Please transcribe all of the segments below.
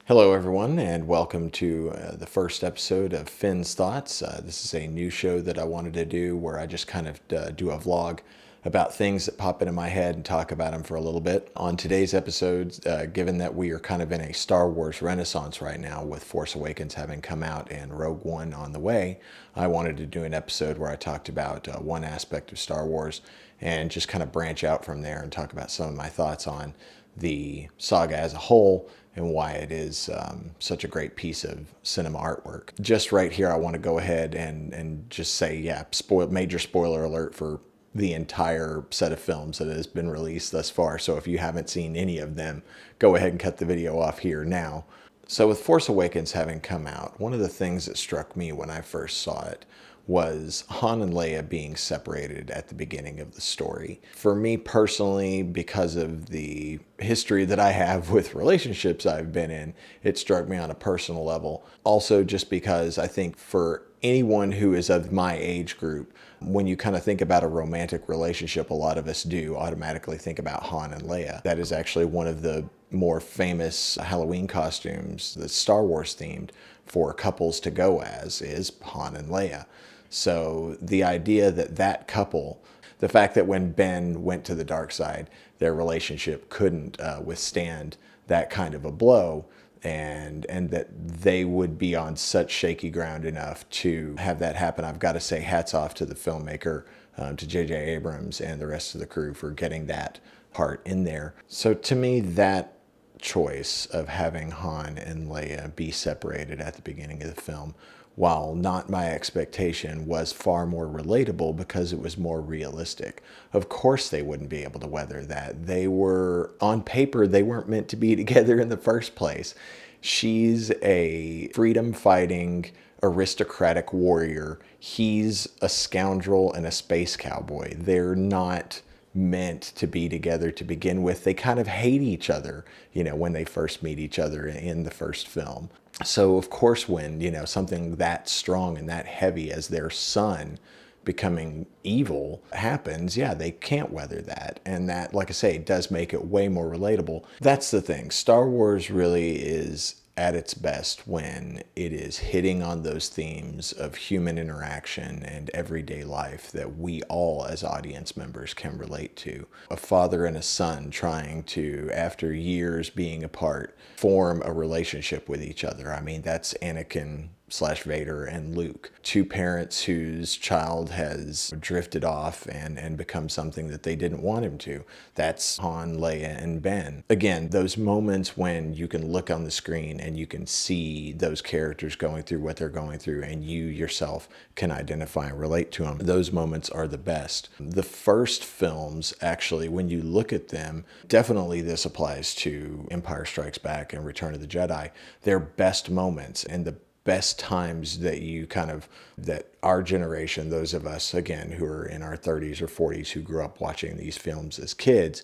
Hello, everyone, and welcome to the first episode of Finn's Thoughts. This is a new show that I wanted to do where I just kind of do a vlog about things that pop into my head and talk about them for a little bit. On today's episode, given that we are kind of in a Star Wars renaissance right now with Force Awakens having come out and Rogue One on the way, I wanted to do an episode where I talked about one aspect of Star Wars and just kind of branch out from there and talk about some of my thoughts on the saga as a whole and why it is such a great piece of cinema artwork. Just right here, I want to go ahead and just say, yeah, major spoiler alert for the entire set of films that has been released thus far. So if you haven't seen any of them, go ahead and cut the video off here now. So with Force Awakens having come out, one of the things that struck me when I first saw it was Han and Leia being separated at the beginning of the story. For me personally, because of the history that I have with relationships I've been in, it struck me on a personal level. Also just because I think for anyone who is of my age group, when you kind of think about a romantic relationship, a lot of us do automatically think about Han and Leia. That is actually one of the more famous Halloween costumes that's Star Wars themed for couples to go as is Han and Leia. So the idea that that couple, the fact that when Ben went to the dark side, their relationship couldn't withstand that kind of a blow, and that they would be on such shaky ground enough to have that happen. I've got to say hats off to the filmmaker, to J.J. Abrams and the rest of the crew for getting that part in there. So to me, that choice of having Han and Leia be separated at the beginning of the film, while not my expectation, was far more relatable because it was more realistic. Of course they wouldn't be able to weather that. They were, on paper, they weren't meant to be together in the first place. She's a freedom-fighting, aristocratic warrior. He's a scoundrel and a space cowboy. They're not meant to be together to begin with. They kind of hate each other, when they first meet each other in the first film. So of course when, something that strong and that heavy as their son becoming evil happens, yeah, they can't weather that. And that, like I say, does make it way more relatable. That's the thing. Star Wars really is at its best when it is hitting on those themes of human interaction and everyday life that we all as audience members can relate to. A father and a son trying to, after years being apart, form a relationship with each other. I mean, that's Anakin/Vader and Luke. Two parents whose child has drifted off and become something that they didn't want him to. That's Han, Leia, and Ben. Again, those moments when you can look on the screen and you can see those characters going through what they're going through and you yourself can identify and relate to them. Those moments are the best. The first films, actually, when you look at them, definitely this applies to Empire Strikes Back and Return of the Jedi. Their best moments and the best times that our generation, those of us, again, who are in our 30s or 40s, who grew up watching these films as kids,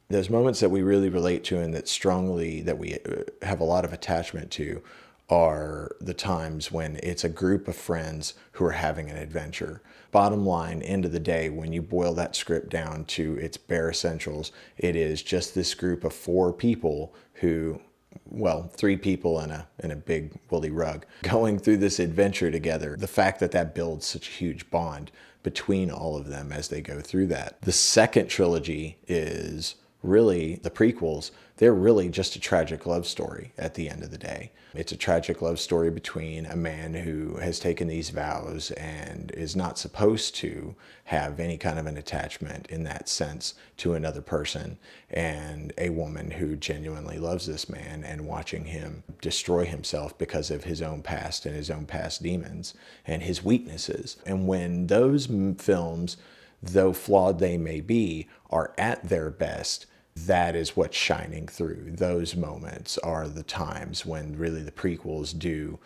those moments that we really relate to and that we have a lot of attachment to are the times when it's a group of friends who are having an adventure. Bottom line, end of the day, when you boil that script down to its bare essentials, it is just this group of four people who, well, three people in a big woolly rug going through this adventure together. The fact that that builds such a huge bond between all of them as they go through that. The second trilogy is really the prequels. They're really just a tragic love story at the end of the day. It's a tragic love story between a man who has taken these vows and is not supposed to have any kind of an attachment in that sense to another person, and a woman who genuinely loves this man and watching him destroy himself because of his own past and his own past demons and his weaknesses. And when those films, though flawed they may be, are at their best, that is what's shining through. Those moments are the times when really the prequels do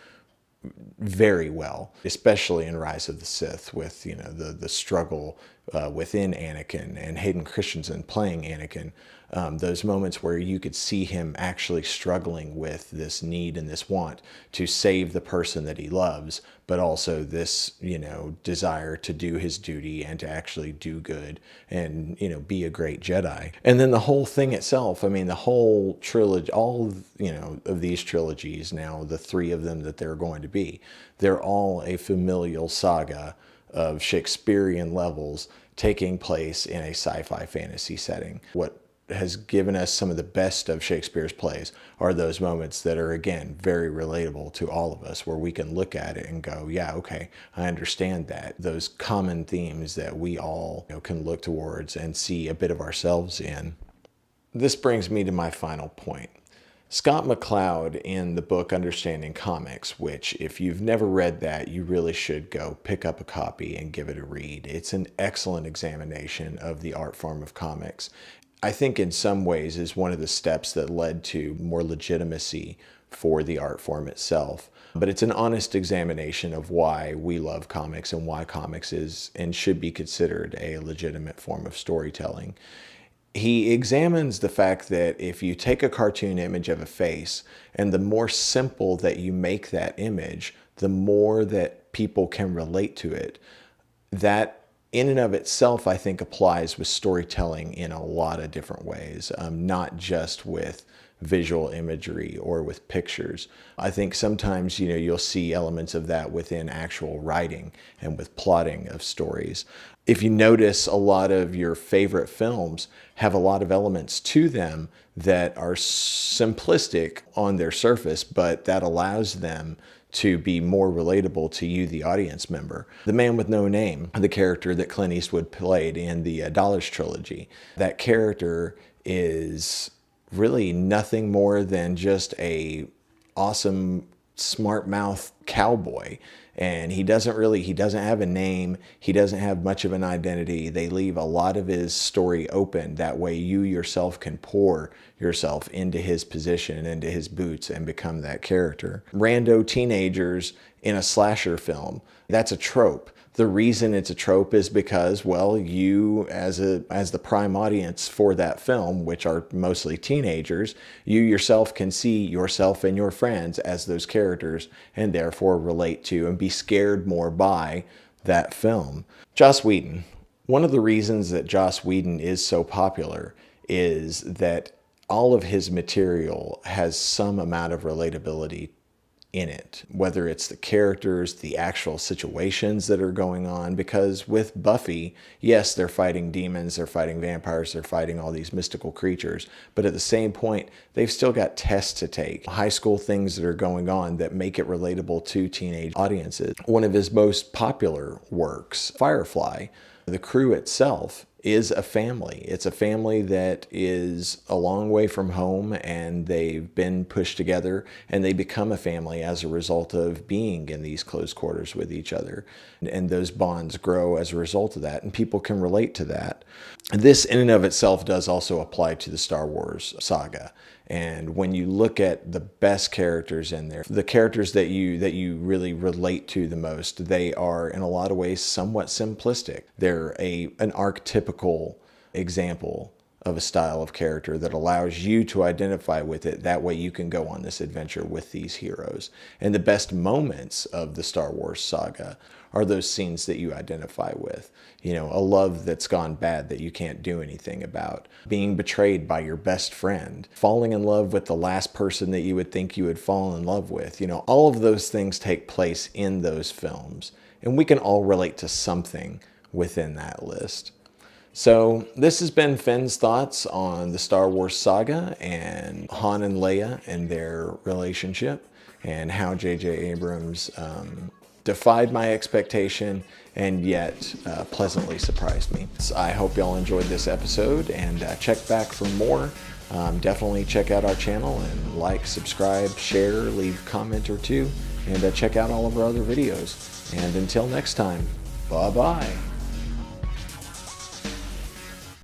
very well, especially in Rise of the Sith with, the struggle within Anakin and Hayden Christensen playing Anakin. Those moments where you could see him actually struggling with this need and this want to save the person that he loves, but also this, desire to do his duty and to actually do good and, be a great Jedi. And then the whole thing itself, the whole trilogy, all, of these trilogies now, the three of them that they're going to be, they're all a familial saga of Shakespearean levels taking place in a sci-fi fantasy setting. What has given us some of the best of Shakespeare's plays are those moments that are, again, very relatable to all of us, where we can look at it and go, yeah, okay, I understand that. Those common themes that we all can look towards and see a bit of ourselves in. This brings me to my final point. Scott McCloud in the book Understanding Comics, which if you've never read that, you really should go pick up a copy and give it a read. It's an excellent examination of the art form of comics. I think in some ways is one of the steps that led to more legitimacy for the art form itself. But it's an honest examination of why we love comics and why comics is and should be considered a legitimate form of storytelling. He examines the fact that if you take a cartoon image of a face, and the more simple that you make that image, the more that people can relate to it. That in and of itself, I think, applies with storytelling in a lot of different ways, not just with visual imagery or with pictures. I think sometimes, you'll see elements of that within actual writing and with plotting of stories. If you notice, a lot of your favorite films have a lot of elements to them that are simplistic on their surface, but that allows them to be more relatable to you, the audience member. The Man with No Name, the character that Clint Eastwood played in the Dollars trilogy, that character is really nothing more than just a awesome, smart mouth cowboy. And he doesn't have a name. He doesn't have much of an identity. They leave a lot of his story open. That way you yourself can pour yourself into his position, into his boots, and become that character. Rando teenagers in a slasher film, that's a trope. The reason it's a trope is because, well, you as the prime audience for that film, which are mostly teenagers, you yourself can see yourself and your friends as those characters and therefore relate to and be scared more by that film. Joss Whedon. One of the reasons that Joss Whedon is so popular is that all of his material has some amount of relatability in it, whether it's the characters, the actual situations that are going on. Because with Buffy, yes, they're fighting demons, they're fighting vampires, they're fighting all these mystical creatures, but at the same point, they've still got tests to take, high school things that are going on that make it relatable to teenage audiences. One of his most popular works, Firefly, the crew itself is a family. It's a family that is a long way from home, and they've been pushed together, and they become a family as a result of being in these close quarters with each other. And those bonds grow as a result of that, and people can relate to that. This in and of itself does also apply to the Star Wars saga. And when you look at the best characters in there, the characters that you really relate to the most, they are in a lot of ways somewhat simplistic. They're an archetypical example of a style of character that allows you to identify with it. That way you can go on this adventure with these heroes. And the best moments of the Star Wars saga are those scenes that you identify with. A love that's gone bad that you can't do anything about. Being betrayed by your best friend. Falling in love with the last person that you would think you would fall in love with. All of those things take place in those films. And we can all relate to something within that list. So this has been Finn's thoughts on the Star Wars saga and Han and Leia and their relationship, and how J.J. Abrams defied my expectation and yet pleasantly surprised me. So I hope y'all enjoyed this episode, and check back for more. Definitely check out our channel and like, subscribe, share, leave a comment or two, and check out all of our other videos. And until next time, bye-bye.